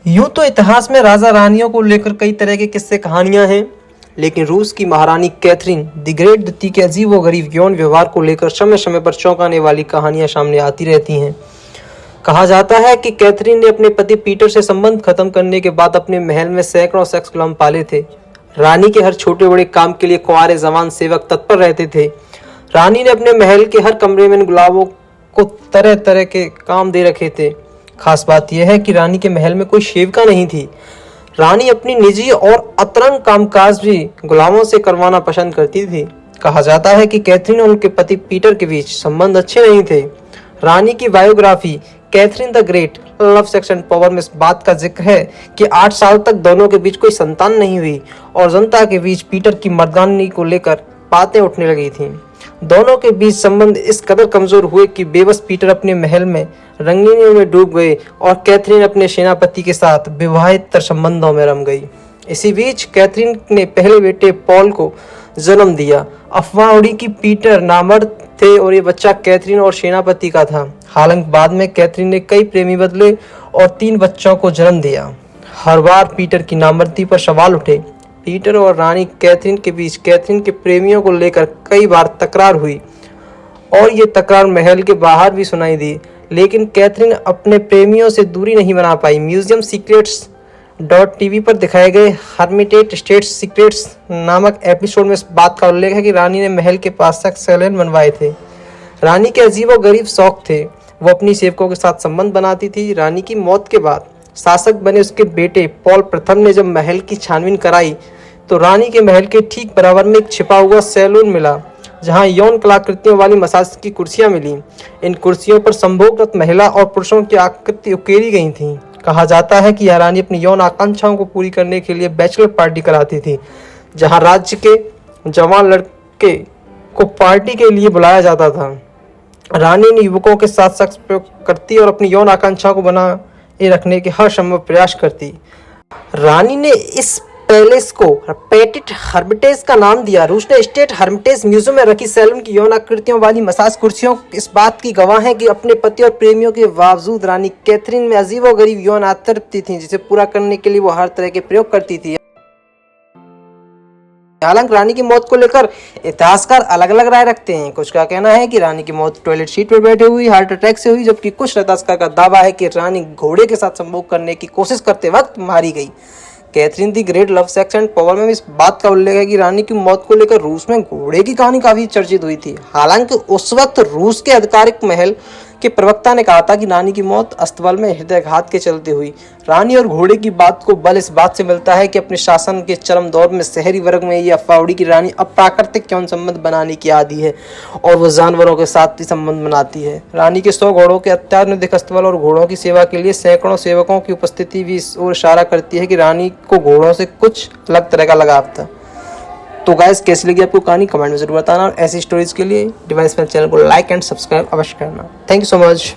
यूं तो इतिहास में राजा रानियों को लेकर कई तरह के किस्से कहानियां हैं, लेकिन रूस की महारानी कैथरीन द ग्रेट द्वितीय के अजीब व गरीब यौन व्यवहार को लेकर समय समय पर चौंकाने वाली कहानियां सामने आती रहती हैं। कहा जाता है कि कैथरीन ने अपने पति पीटर से संबंध खत्म करने के बाद अपने महल में सैकड़ों सेक्स गुलाम पाले थे। रानी के हर छोटे बड़े काम के लिए कुंवारे जवान सेवक तत्पर रहते थे। रानी ने अपने महल के हर कमरे में इन गुलामों को तरह तरह के काम दे रखे थे। खास बात यह है कि रानी के महल में कोई सेविका नहीं थी। रानी अपनी निजी और अतरंग कामकाज भी गुलामों से करवाना पसंद करती थी। कहा जाता है कि कैथरीन और उनके पति पीटर के बीच संबंध अच्छे नहीं थे। रानी की biography Catherine the great love sex and power में इस बात का जिक्र है कि 8 साल तक दोनों के बीच कोई संतान नहीं हुई और जनता के बीच पीटर की मर्दानी को लेकर बातें उठने लगी थीं। दोनों के बीच संबंध इस कदर कमजोर हुए कि बेबस पीटर अपने महल में रंगीनियों में डूब गए और कैथरीन अपने सेनापति के साथ विवाहित संबंधों में रम गई। इसी बीच कैथरीन ने पहले बेटे पॉल को जन्म दिया। अफवाह उड़ी कि पीटर नामर्द थे और ये बच्चा कैथरीन और सेनापति का था। हालांकि बाद में कैथरीन ने कई प्रेमी बदले और 3 बच्चों को जन्म दिया। हर बार पीटर की नामर्दी पर सवाल उठे। पीटर और रानी कैथरीन के बीच कैथरीन के प्रेमियों को लेकर कई बार तकरार हुई और ये तकरार महल के बाहर भी सुनाई दी, लेकिन कैथरीन अपने प्रेमियों से दूरी नहीं बना पाई। म्यूजियम सीक्रेट्स .tv पर दिखाए गए हर्मिटेज स्टेट सीक्रेट्स नामक एपिसोड में इस बात का उल्लेख है कि रानी ने महल के पास सेक्स सैलून बनवाए थे। रानी के अजीब और गरीब शौक थे। वो अपनी सेवकों के साथ संबंध बनाती थी। रानी की मौत के बाद शासक बने उसके बेटे पॉल प्रथम ने जब महल की छानबीन कराई तो रानी के महल के ठीक बराबर में एक छिपा हुआ सैलून मिला, जहां यौन कलाकृतियों वाली मसाज की कुर्सियां मिली। इन कुर्सियों पर संभोगरत महिला और पुरुषों की आकृति उकेरी गई थी। कहा जाता है कि यह रानी अपनी यौन आकांक्षाओं को पूरी करने के लिए बैचलर पार्टी कराती थी, जहां राज्य के जवान लड़के को पार्टी के लिए बुलाया जाता था। रानी इन युवकों के साथ सेक्स प्रयोग करती और अपनी यौन आकांक्षाओं को बनाए रखने के हर संभव प्रयास करती। रानी ने इस पैलेस को पेटिट हर्मिटेज का नाम दिया। रूस ने स्टेट हर्मिटेज म्यूजियम में रखी सैलून की यौन आकृतियों वाली मसाज कुर्सियों इस बात की गवाह हैं कि अपने पति और प्रेमियों के बावजूद रानी कैथरीन में अजीब और गरीब यौन आतृप्ति थी, जिसे पूरा करने के लिए वो हर तरह के प्रयोग करती थी। हालांकि रानी की मौत को लेकर इतिहासकार अलग अलग राय रखते हैं। कुछ का कहना है कि रानी की मौत टॉयलेट सीट पर बैठे हुई हार्ट अटैक से हुई, जबकि कुछ इतिहासकार का दावा है कि रानी घोड़े के साथ संभोग करने की कोशिश करते वक्त मारी गई। Catherine the great love sex and power में इस बात का उल्लेख है कि रानी की मौत को लेकर रूस में घोड़े की कहानी काफी चर्चित हुई थी। हालांकि उस वक्त रूस के आधिकारिक महल के प्रवक्ता ने कहा था कि रानी की मौत अस्तबल में हृदयाघात के चलते हुई। रानी और घोड़े की बात को बल इस बात से मिलता है कि अपने शासन के चरम दौर में शहरी वर्ग में यह अफवाह उड़ी कि रानी अप्राकृतिक यौन संबंध बनाने की आदी है और वो जानवरों के साथ ही संबंध बनाती है। रानी के 100 घोड़ों के अत्याधुनिक अस्तबल और घोड़ों की सेवा के लिए सैकड़ों सेवकों की उपस्थिति भी इस ओर इशारा करती है कि रानी को घोड़ों से कुछ अलग तरह का लगाव था। तो गाइस, कैसी लगी आपको कहानी कमेंट में जरूर बताना और ऐसी स्टोरीज के लिए डिवाइन स्पेल चैनल को लाइक एंड सब्सक्राइब अवश्य करना। Thank you so much.